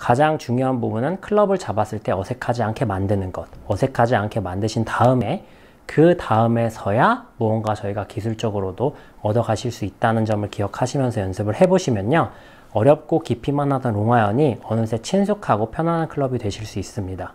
가장 중요한 부분은 클럽을 잡았을 때 어색하지 않게 만드는 것. 어색하지 않게 만드신 다음에 그 다음에서야 무언가 저희가 기술적으로도 얻어가실 수 있다는 점을 기억하시면서 연습을 해보시면요. 어렵고 깊이만 하던 롱아이언이 어느새 친숙하고 편안한 클럽이 되실 수 있습니다.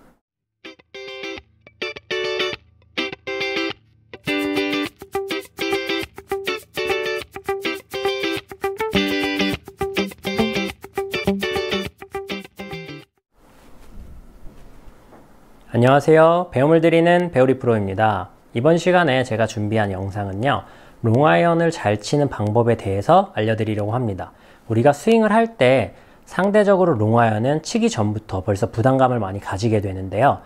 안녕하세요. 배움을 드리는 배우리 프로입니다. 이번 시간에 제가 준비한 영상은요. 롱아이언을 잘 치는 방법에 대해서 알려드리려고 합니다. 우리가 스윙을 할 때 상대적으로 롱아이언은 치기 전부터 벌써 부담감을 많이 가지게 되는데요.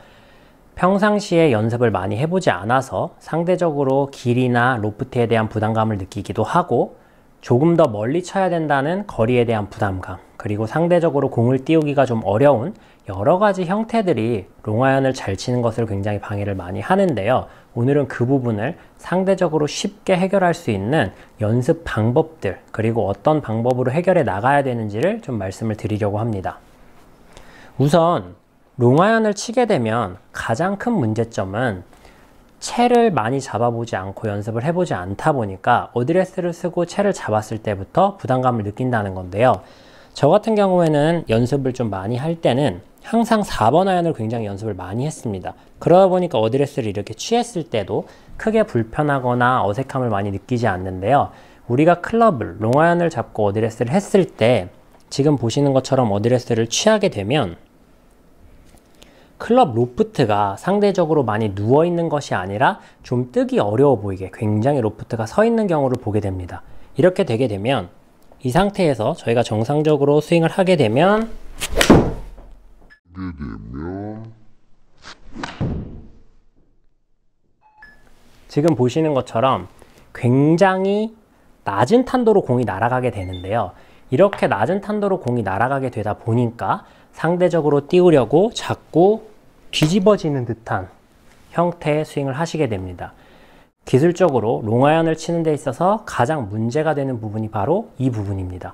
평상시에 연습을 많이 해보지 않아서 상대적으로 길이나 로프트에 대한 부담감을 느끼기도 하고 조금 더 멀리 쳐야 된다는 거리에 대한 부담감, 그리고 상대적으로 공을 띄우기가 좀 어려운 여러 가지 형태들이 롱아이언을 잘 치는 것을 굉장히 방해를 많이 하는데요. 오늘은 그 부분을 상대적으로 쉽게 해결할 수 있는 연습 방법들, 그리고 어떤 방법으로 해결해 나가야 되는지를 좀 말씀을 드리려고 합니다. 우선 롱아이언을 치게 되면 가장 큰 문제점은 채를 많이 잡아보지 않고 연습을 해보지 않다 보니까 어드레스를 쓰고 채를 잡았을 때부터 부담감을 느낀다는 건데요. 저 같은 경우에는 연습을 좀 많이 할 때는 항상 4번 아이언을 굉장히 연습을 많이 했습니다. 그러다 보니까 어드레스를 이렇게 취했을 때도 크게 불편하거나 어색함을 많이 느끼지 않는데요. 우리가 클럽을, 롱아이언을 잡고 어드레스를 했을 때 지금 보시는 것처럼 어드레스를 취하게 되면 클럽 로프트가 상대적으로 많이 누워있는 것이 아니라 좀 뜨기 어려워 보이게 굉장히 로프트가 서 있는 경우를 보게 됩니다. 이렇게 되게 되면 이 상태에서 저희가 정상적으로 스윙을 하게 되면 지금 보시는 것처럼 굉장히 낮은 탄도로 공이 날아가게 되는데요. 이렇게 낮은 탄도로 공이 날아가게 되다 보니까 상대적으로 띄우려고 자꾸 뒤집어지는 듯한 형태의 스윙을 하시게 됩니다. 기술적으로 롱아이언을 치는 데 있어서 가장 문제가 되는 부분이 바로 이 부분입니다.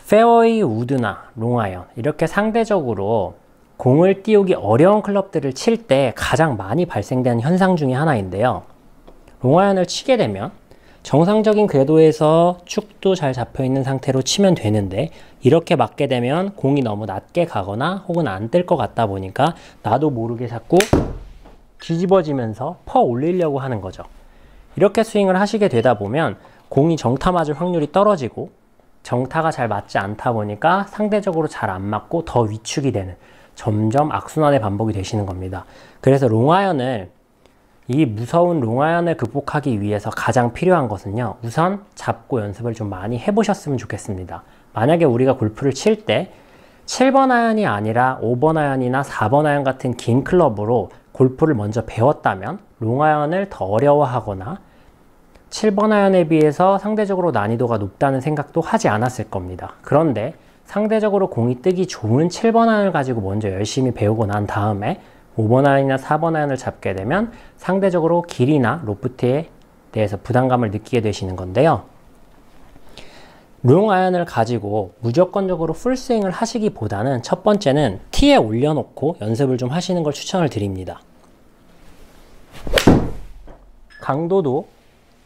페어웨이 우드나 롱아이언, 이렇게 상대적으로 공을 띄우기 어려운 클럽들을 칠 때 가장 많이 발생되는 현상 중에 하나인데요. 롱아이언을 치게 되면 정상적인 궤도에서 축도 잘 잡혀있는 상태로 치면 되는데 이렇게 맞게 되면 공이 너무 낮게 가거나 혹은 안 뜰 것 같다 보니까 나도 모르게 자꾸 뒤집어지면서 퍼 올리려고 하는 거죠. 이렇게 스윙을 하시게 되다 보면 공이 정타 맞을 확률이 떨어지고 정타가 잘 맞지 않다 보니까 상대적으로 잘 안 맞고 더 위축이 되는 점점 악순환의 반복이 되시는 겁니다. 그래서 이 무서운 롱아이언을 극복하기 위해서 가장 필요한 것은요. 우선 잡고 연습을 좀 많이 해보셨으면 좋겠습니다. 만약에 우리가 골프를 칠 때 7번 아이언이 아니라 5번 아이언이나 4번 아이언 같은 긴 클럽으로 골프를 먼저 배웠다면 롱아이언을 더 어려워하거나 7번 아이언에 비해서 상대적으로 난이도가 높다는 생각도 하지 않았을 겁니다. 그런데 상대적으로 공이 뜨기 좋은 7번 아이언을 가지고 먼저 열심히 배우고 난 다음에 5번 아이언이나 4번 아이언을 잡게 되면 상대적으로 길이나 로프트에 대해서 부담감을 느끼게 되시는 건데요. 롱 아이언을 가지고 무조건적으로 풀스윙을 하시기보다는 첫 번째는 티에 올려놓고 연습을 좀 하시는 걸 추천을 드립니다. 강도도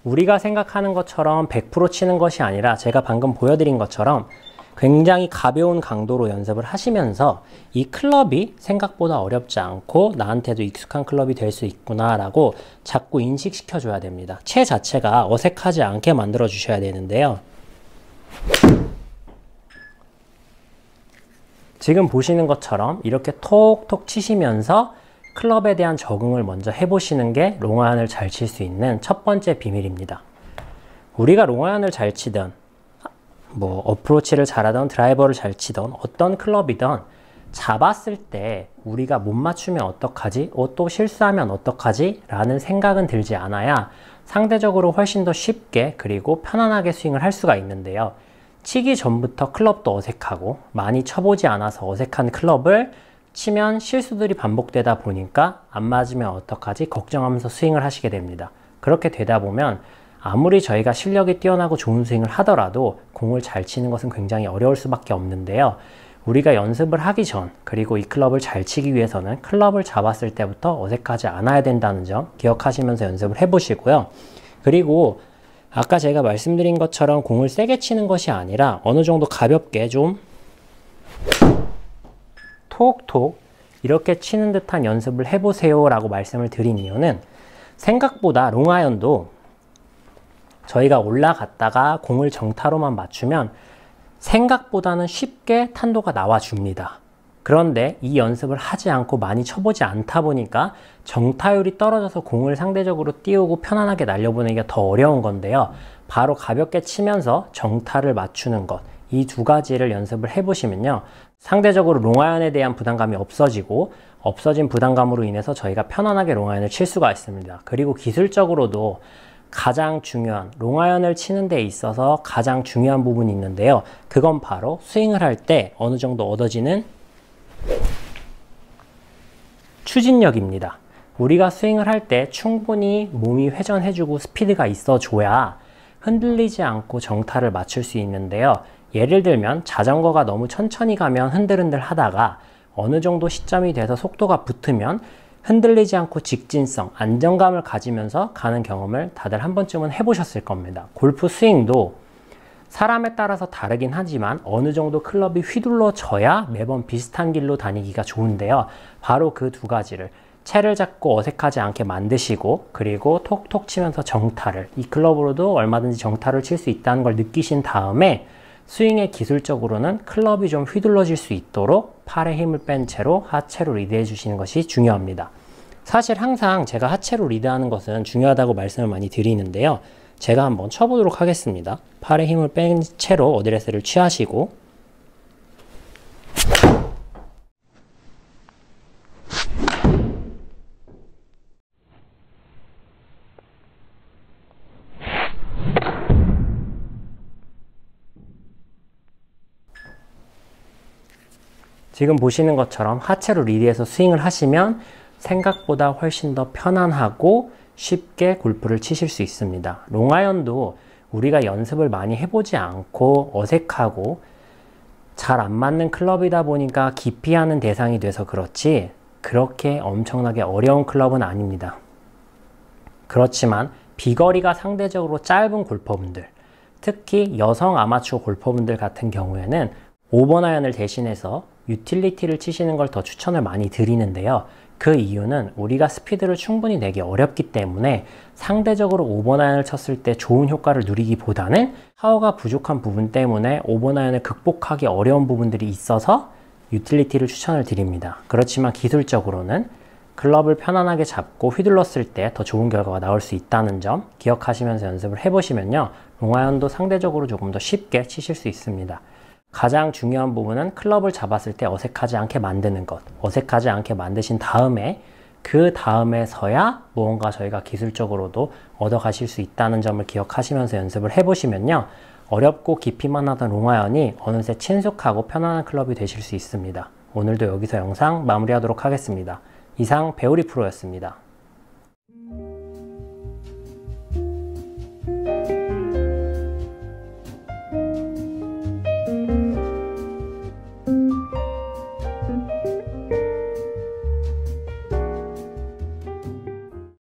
우리가 생각하는 것처럼 100% 치는 것이 아니라 제가 방금 보여드린 것처럼 굉장히 가벼운 강도로 연습을 하시면서 이 클럽이 생각보다 어렵지 않고 나한테도 익숙한 클럽이 될 수 있구나 라고 자꾸 인식시켜 줘야 됩니다. 채 자체가 어색하지 않게 만들어 주셔야 되는데요. 지금 보시는 것처럼 이렇게 톡톡 치시면서 클럽에 대한 적응을 먼저 해보시는 게 롱아이언을 잘 칠 수 있는 첫 번째 비밀입니다. 우리가 롱아이언을 잘 치든 어프로치를 잘하던 드라이버를 잘 치던 어떤 클럽이든 잡았을 때 우리가 못 맞추면 어떡하지? 또 실수하면 어떡하지? 라는 생각은 들지 않아야 상대적으로 훨씬 더 쉽게 그리고 편안하게 스윙을 할 수가 있는데요. 치기 전부터 클럽도 어색하고 많이 쳐보지 않아서 어색한 클럽을 치면 실수들이 반복되다 보니까 안 맞으면 어떡하지? 걱정하면서 스윙을 하시게 됩니다. 그렇게 되다 보면 아무리 저희가 실력이 뛰어나고 좋은 스윙을 하더라도 공을 잘 치는 것은 굉장히 어려울 수밖에 없는데요. 우리가 연습을 하기 전, 그리고 이 클럽을 잘 치기 위해서는 클럽을 잡았을 때부터 어색하지 않아야 된다는 점 기억하시면서 연습을 해보시고요. 그리고 아까 제가 말씀드린 것처럼 공을 세게 치는 것이 아니라 어느 정도 가볍게 좀 톡톡 이렇게 치는 듯한 연습을 해보세요 라고 말씀을 드린 이유는, 생각보다 롱아이언도 저희가 올라갔다가 공을 정타로만 맞추면 생각보다는 쉽게 탄도가 나와줍니다. 그런데 이 연습을 하지 않고 많이 쳐보지 않다 보니까 정타율이 떨어져서 공을 상대적으로 띄우고 편안하게 날려보내기가 더 어려운 건데요. 바로 가볍게 치면서 정타를 맞추는 것, 이 두 가지를 연습을 해보시면요, 상대적으로 롱아이언에 대한 부담감이 없어지고, 없어진 부담감으로 인해서 저희가 편안하게 롱아이언을 칠 수가 있습니다. 그리고 기술적으로도 가장 중요한, 롱아이언을 치는 데 있어서 가장 중요한 부분이 있는데요. 그건 바로 스윙을 할 때 어느 정도 얻어지는 추진력입니다. 우리가 스윙을 할 때 충분히 몸이 회전해주고 스피드가 있어줘야 흔들리지 않고 정타를 맞출 수 있는데요. 예를 들면 자전거가 너무 천천히 가면 흔들흔들 하다가 어느 정도 시점이 돼서 속도가 붙으면 흔들리지 않고 직진성, 안정감을 가지면서 가는 경험을 다들 한 번쯤은 해보셨을 겁니다. 골프 스윙도 사람에 따라서 다르긴 하지만 어느 정도 클럽이 휘둘러져야 매번 비슷한 길로 다니기가 좋은데요. 바로 그 두 가지를, 채를 잡고 어색하지 않게 만드시고, 그리고 톡톡 치면서 정타를, 이 클럽으로도 얼마든지 정타를 칠 수 있다는 걸 느끼신 다음에 스윙의 기술적으로는 클럽이 좀 휘둘러질 수 있도록 팔에 힘을 뺀 채로 하체로 리드해 주시는 것이 중요합니다. 사실 항상 제가 하체로 리드하는 것은 중요하다고 말씀을 많이 드리는데요. 제가 한번 쳐보도록 하겠습니다. 팔에 힘을 뺀 채로 어드레스를 취하시고, 지금 보시는 것처럼 하체로 리드해서 스윙을 하시면 생각보다 훨씬 더 편안하고 쉽게 골프를 치실 수 있습니다. 롱아이언도 우리가 연습을 많이 해보지 않고 어색하고 잘 안 맞는 클럽이다 보니까 기피하는 대상이 돼서 그렇지 그렇게 엄청나게 어려운 클럽은 아닙니다. 그렇지만 비거리가 상대적으로 짧은 골퍼분들, 특히 여성 아마추어 골퍼분들 같은 경우에는 5번 아이언을 대신해서 유틸리티를 치시는 걸 더 추천을 많이 드리는데요. 그 이유는 우리가 스피드를 충분히 내기 어렵기 때문에 상대적으로 5번 아이언을 쳤을 때 좋은 효과를 누리기보다는 파워가 부족한 부분 때문에 5번 아이언을 극복하기 어려운 부분들이 있어서 유틸리티를 추천을 드립니다. 그렇지만 기술적으로는 클럽을 편안하게 잡고 휘둘렀을 때 더 좋은 결과가 나올 수 있다는 점 기억하시면서 연습을 해보시면요, 롱아이언도 상대적으로 조금 더 쉽게 치실 수 있습니다. 가장 중요한 부분은 클럽을 잡았을 때 어색하지 않게 만드는 것, 어색하지 않게 만드신 다음에 그 다음에서야 무언가 저희가 기술적으로도 얻어가실 수 있다는 점을 기억하시면서 연습을 해보시면요, 어렵고 깊이만 하던 롱아이언이 어느새 친숙하고 편안한 클럽이 되실 수 있습니다. 오늘도 여기서 영상 마무리하도록 하겠습니다. 이상 배우리 프로였습니다.